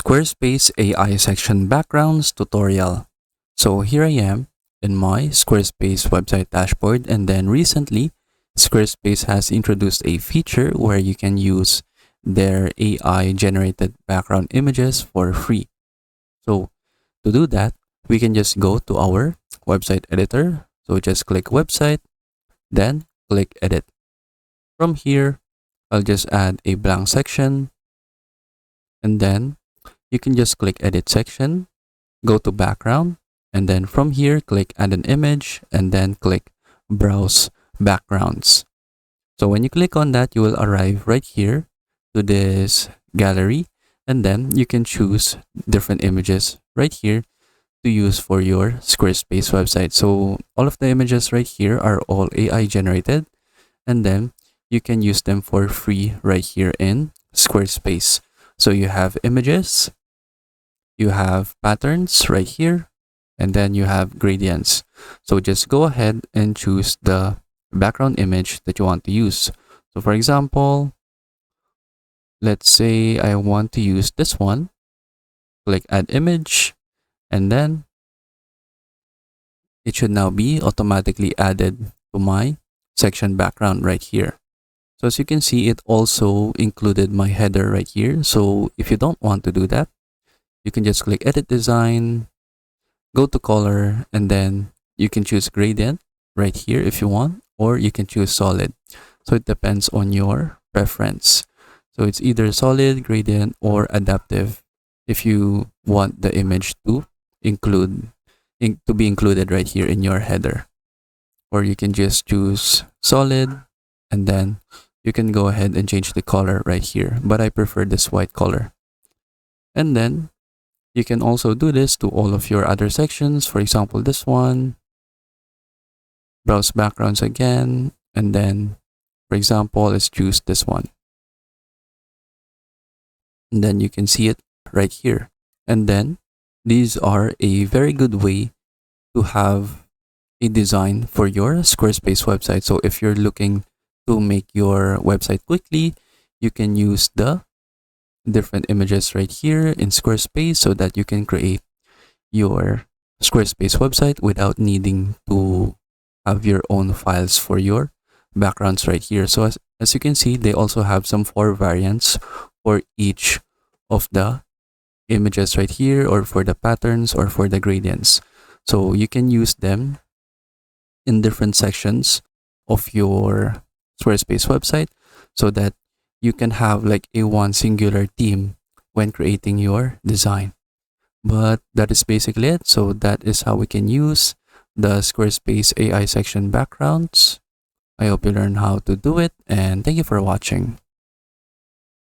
Squarespace AI Section Backgrounds tutorial. So here I am in my Squarespace website dashboard, and then recently Squarespace has introduced a feature where you can use their AI generated background images for free. So to do that, we can just go to our website editor. So just click website, then click edit. From here, I'll just add a blank section, and then you can just click edit section, go to background, and then from here click add an image, and then click browse backgrounds. So when you click on that, you will arrive right here to this gallery, and then you can choose different images right here to use for your Squarespace website. So all of the images right here are all AI generated, and then you can use them for free right here in Squarespace. So you have images, you have patterns right here, and then you have gradients. So just go ahead and choose the background image that you want to use. So for example, let's say I want to use this one. Click add image, and then it should now be automatically added to my section background right here. So as you can see, it also included my header right here. So if you don't want to do that, you can just click edit design, go to color, and then you can choose gradient right here if you want, or you can choose solid. So it depends on your preference. So it's either solid, gradient, or adaptive if you want the image to be included right here in your header. Or you can just choose solid, and then you can go ahead and change the color right here, but I prefer this white color. And then you can also do this to all of your other sections. For example, this one, browse backgrounds again, and then for example, let's choose this one. And then you can see it right here. And then these are a very good way to have a design for your Squarespace website. So if you're looking to make your website quickly, you can use the different images right here in Squarespace so that you can create your Squarespace website without needing to have your own files for your backgrounds right here. So as you can see, they also have some 4 variants for each of the images right here, or for the patterns, or for the gradients. So you can use them in different sections of your Squarespace website so that you can have like a one singular theme when creating your design. But that is basically it. So that is how we can use the Squarespace AI section backgrounds. I hope you learn how to do it, and thank you for watching.